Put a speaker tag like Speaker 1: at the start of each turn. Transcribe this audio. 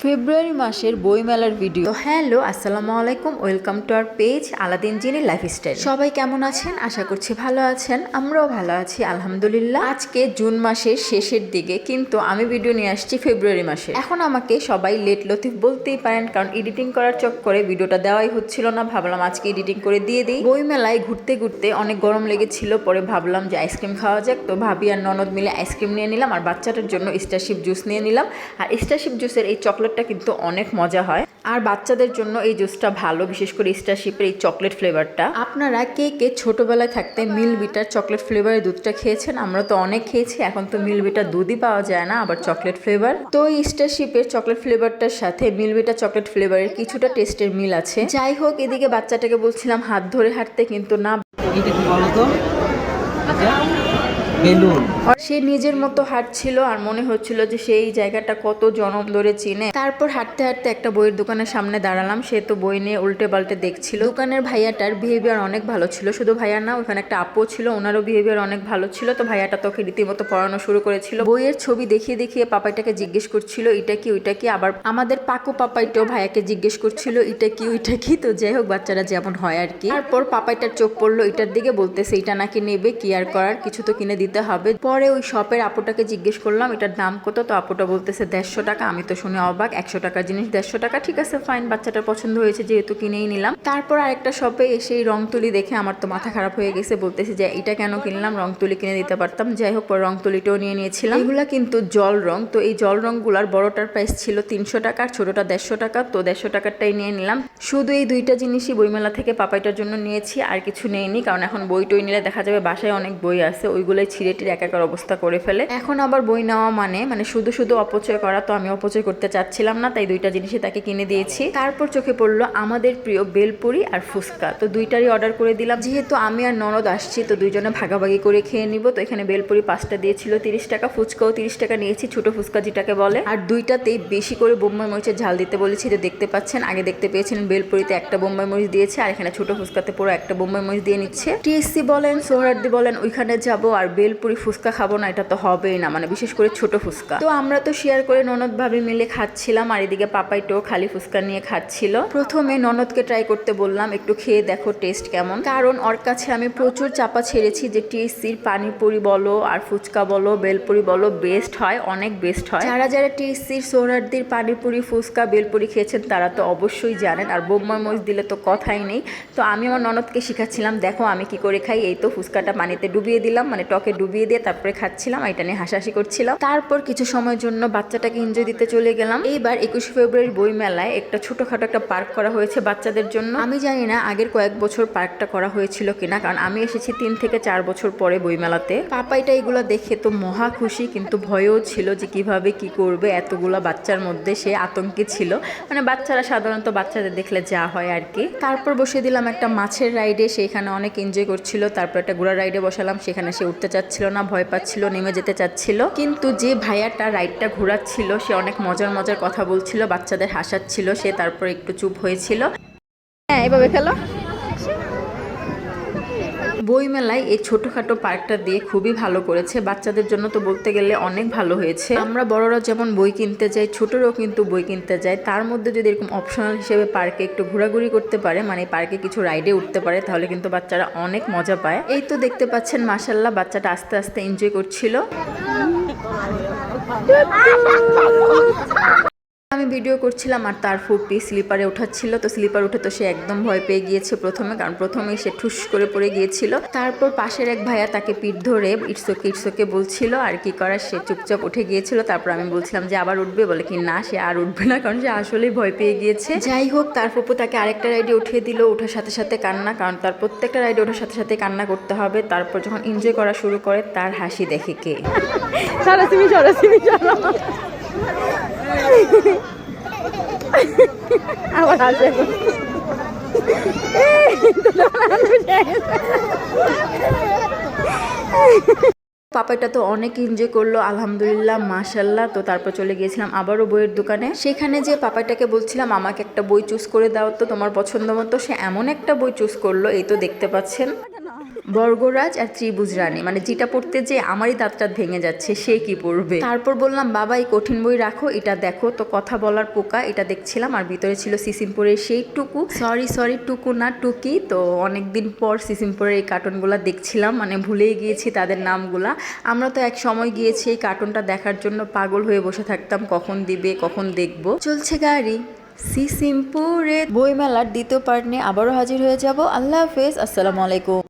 Speaker 1: ফেব্রুয়ারি মাসের বইমেলার ভিডিও। তো হ্যালো, আসসালামু আলাইকুম, welcome to our page Aladdin genie lifestyle. সবাই কেমন আছেন? আশা করছি ভালো আছেন। আমরাও ভালো আছি আলহামদুলিল্লাহ। আজকে জুন মাসের শেষের দিকে, কিন্তু আমি ভিডিও নিয়ে আসছি ফেব্রুয়ারি মাসে। এখন আমাকে সবাই লেট লতিফ বলতেই পারেন, কারণ এডিটিং করার চক্করে ভিডিওটা দেওয়াই হচ্ছিল না। ভাবলাম আজকে এডিটিং করে দিয়ে দিই। বইমেলায় ঘুরতে ঘুরতে অনেক গরম লেগেছিল, পরে ভাবলাম যে আইসক্রিম খাওয়া যাক। তো ভাবি আর ননদ মিলে আইসক্রিম নিয়ে নিলাম, আর বাচ্চাটার জন্য স্টারশিপ জুস নিয়ে নিলাম। আর স্টারশিপ জুসের এই চকলেটটা কিন্তু অনেক মজা হয়, আর বাচ্চাদের জন্য এই জুসটা ভালো, বিশেষ করে স্টারশিপের এই চকলেট ফ্লেভারটা। আপনারা কে কে ছোটবেলায় থাকতে মিল্কবিটার চকলেট ফ্লেভারের দুধটা খেয়েছেন? আমরা তো অনেক খেয়েছি। এখন তো মিল্কবিটার দুধই পাওয়া যায় না, আবার চকলেট ফ্লেভার। তো এই স্টারশিপের চকলেট ফ্লেভারটার সাথে মিল্কবিটার চকলেট ফ্লেভারের কিছুটা টেস্টের মিল আছে। যাই হোক, এদিকে বাচ্চাটাকে বলছিলাম হাত ধরে হাঁটতে, কিন্তু না, সে নিজের মতো হাঁটছিল, আর মনে হচ্ছিল যে সেই জায়গাটা কত জনম ধরে চিনে। তারপর হাঁটতে হাঁটতে একটা বইয়ের দোকানের সামনে দাঁড়ালাম। সে তো বই নিয়ে উল্টে পাল্টে দেখছিল। দোকানের ভাইয়াটার বিহেভিয়ার অনেক ভালো ছিল। শুধু ভাইয়া না, ওখানে একটা আপু ছিল, ওনারও বিহেভিয়ার অনেক ভালো ছিল। তো ভাইয়াটা তোকে রীতিমতো পড়ানো শুরু করেছিল। বইয়ের ছবি দেখিয়ে দেখিয়ে পাপাইটাকে জিজ্ঞেস করছিল এটা কি ওইটা কি। আবার আমাদের পাকু পাপাইটাও ভাইয়াকে জিজ্ঞেস করছিল এটা কি ওইটা কি। তো যাই হোক, বাচ্চারা যেমন হয় আর কি। তারপর পাপাইটার চোখ পড়লো এটার দিকে, বলতেছে এটা নাকি নেবে, কি আর করার, কিছু তো কিনে দিতে হবে। পরে ওই শপের আপুটাকে জিজ্ঞেস করলাম এটার দাম কত। তো আপুটা বলতেছে 150 টাকা। আমি তো শুনে অবাক, 100 টাকার জিনিস 150 টাকা, ঠিক আছে ফাইন, বাচ্চাটার পছন্দ হয়েছে যেহেতু কিনেই নিলাম। তারপর আরেকটা শপে এসে এই রং তুলি দেখে আমার তো মাথা খারাপ হয়ে গেছে। বলতেছে যে এটা কেন কিনলাম, রং তুলি কিনে দিতে পারতাম। যাই হোক, পরে রং তুলিটাও নিয়ে নিয়েছিলাম। এগুলা কিন্তু জল রং। তো এই জল রংগুলার বড়টার প্রাইস ছিল 300 টাকা, আর ছোটটা 150 টাকা। তো 150 টাকারটাই নিয়ে নিলাম। শুধু এই দুইটা জিনিসই বইমেলা থেকে পাপাইটার জন্য নিয়েছি, আর কিছু নেইনি, কারণ এখন বই টই নিলে দেখা যাবে বাসায় অনেক বই আছে, ওইগুলোই ছিঁড়েটির একাকার অবস্থা করে ফেলে। এখন আবার বই নেওয়া মানে শুধু শুধু অপচয় করা, তো আমি অপচয় করতে চাচ্ছিলাম না, তাই দুইটা জিনিসই তাকে কিনে দিয়েছি। তারপর চোখে পড়লো আমাদের প্রিয় বেলপুরি আর ফুচকা। তো দুইটারই অর্ডার করে দিলাম। যেহেতু আমি আর ননদ আসছি, তো দুইজনে ভাগাভাগি করে খেয়ে নিব। তো এখানে বেলপুরি 5টা দিয়েছিল 30 টাকা, ফুচকাও 30 টাকা নিয়েছি, ছোট ফুচকা যেটাকে বলে। আর দুইটাতেই বেশি করে বোম্বাই মরিচের ঝাল দিতে বলেছি। তো দেখতে পাচ্ছেন, আগে দেখতে পেয়েছিলেন বেলপুরিতে একটা বোম্বাই মরিচ দিয়েছে, আর এখানে ছোট ফুচকাতে পুরো একটা বোম্বাই মরিচ দিয়ে নিচ্ছে। টিএসসি বলেন, সোহরার্দি বলেন, ওইখানে যাব আর বেলপুরি ফুচকা খাবো না, এটা তো হবেই না, মানে বিশেষ করে ছোট ফুচকা। তো আমরা তো শেয়ার করে ননদ ভাবি মিলে খাচ্ছিলাম, আর এদিকে পাপাইটাও খালি ফুচকা নিয়ে খাচ্ছিল। প্রথমে ননদকে ট্রাই করতে বললাম একটু খেয়ে দেখো টেস্ট কেমন, কারণ ওর কাছে আমি প্রচুর চাপা ছেড়েছি যে টিএসসির পানিপুরি বলো আর ফুচকা বলো বেলপুরি বলো বেস্ট হয়, অনেক বেস্ট হয়। যারা যারা টিএসসির সোহরার্দির পানিপুরি ফুচকা বেলপুরি খেয়েছেন তারা তো অবশ্যই জানেন, আর বোম্বাই মরিচ দিলে তো কথাই নেই। তো আমি আমার ননদকে শিখাচ্ছিলাম, দেখো আমি কি করে খাই। এই তো ফুচকাটা পানিতে ডুবিয়ে দিলাম, মানে টকে ডুবিয়ে দিয়ে তারপরে খাচ্ছিলাম, এটা নিয়ে হাসাহাসি করছিলাম। তারপর কিছু সময়ের জন্য বাচ্চাটাকে এনজয় দিতে চলে গেলাম। এইবার 21 ফেব্রুয়ারি বই মেলায় একটা ছোটখাটো একটা পার্ক করা হয়েছে বাচ্চাদের জন্য। আমি জানি না আগের কয়েক বছর পার্কটা করা হয়েছিল কিনা, কারণ আমি এসেছি 3 থেকে 4 বছর পরে বই মেলাতে। পাপাইটা এগুলো দেখে তো মহা খুশি, কিন্তু ভয়ও ছিল যে কিভাবে কি করবে, এতগুলা বাচ্চার মধ্যে সে আতঙ্কে ছিল। মানে বাচ্চারা সাধারণত বাচ্চাদের দেখলে যা হয় আর কি। তারপর বসে দিলাম একটা মাছের রাইডে, সেইখানে অনেক এনজয় করছিল। তারপর একটা ঘোড়ার রাইডে বসালাম, সেখানে সে উঠতে চাচ্ছিল না, ভয় পাচ্ছিল, নেমে যেতে চাচ্ছিল। কিন্তু যে ভাইয়াটা রাইডটা ঘোরাচ্ছিল সে অনেক মজার মজার কথা বলছিল, বাচ্চাদের হাসাচ্ছিল। সে তারপর একটু চুপ হয়েছিল। হ্যাঁ, এভাবে খেলো। বইমেলায় এই ছোটখাটো পার্কটা দিয়ে খুবই ভালো করেছে বাচ্চাদের জন্য। তো বলতে গেলে অনেক ভালো হয়েছে। আমরা বড়রা যেমন বই কিনতে যাই, ছোটরাও কিন্তু বই কিনতে যায়। তার মধ্যে যদি এরকম অপশনাল হিসেবে পার্কে একটু ঘোরাঘুরি করতে পারে, মানে পার্কে কিছু রাইডে উঠতে পারে, তাহলে কিন্তু বাচ্চারা অনেক মজা পায়। এই তো দেখতে পাচ্ছেন, মাশাআল্লাহ, বাচ্চাটা আস্তে আস্তে এনজয় করছিল। আমি ভিডিও করছিলাম আর তার ফুপি স্লিপারে উঠাচ্ছিল। তো স্লিপার উঠে তো সে একদম ভয় পেয়ে গিয়েছে প্রথমে, কারণ প্রথমেই সে ঠুস করে পড়ে গিয়েছিল। তারপর পাশের এক ভাইয়া তাকে পিঠ ধরে ইটসোকে বলছিল, আর কি করার, সে চুপচাপ উঠে গিয়েছিল। তারপর আমি বলছিলাম যে আবার উঠবে, বলে কি না, সে আর উঠবে না, কারণ সে আসলেই ভয় পেয়ে গিয়েছে। যাই হোক, তার ফুপু তাকে আরেকটা রাইডে উঠিয়ে দিল, ওঠার সাথে সাথে কান্না, কারণ তার প্রত্যেকটা রাইডে ওঠার সাথে সাথে কান্না করতে হবে। তারপর যখন এনজয় করা শুরু করে, তার হাসি দেখে কে আবার আসে। পাপাইটা তো অনেক এনজয় করলো আলহামদুলিল্লাহ, মাশাল্লাহ। তো তারপর চলে গিয়েছিলাম আবারও বইয়ের দোকানে। সেখানে যে পাপাইটাকে বলছিলাম আমাকে একটা বই চুজ করে দাও তো তোমার পছন্দ মতো, সে এমন একটা বই চুজ করলো, এই তো দেখতে পাচ্ছেন। বর্গরাজ আর ত্রিভুজ রানী, মানে যেটা পড়তে যে আমারই দাঁতটা ভেঙে যাচ্ছে, সে কি পড়বে। তারপর বললাম বাবা এই কঠিন বই রাখো, এটা দেখো। তো কথা বলার পোকা এটা দেখছিলাম, আর ভিতরে ছিল সিসিমপুরের সেই টুকু, সরি টুকু না টুকি। তো অনেকদিন পর সিসিমপুরের এই কার্টুনগুলা দেখছিলাম, মানে ভুলেই গিয়েছি তাদের নামগুলা। আমরা তো এক সময় গিয়েছি এই কার্টুনটা দেখার জন্য, পাগল হয়ে বসে থাকতাম কখন দিবে কখন দেখবো। চলছে গাড়ি। সিসিমপুরে বইমেলার দ্বিতীয় পার্ট নিয়ে আবারও হাজির হয়ে যাব। আল্লাহ হাফেজ, আসসালামু আলাইকুম।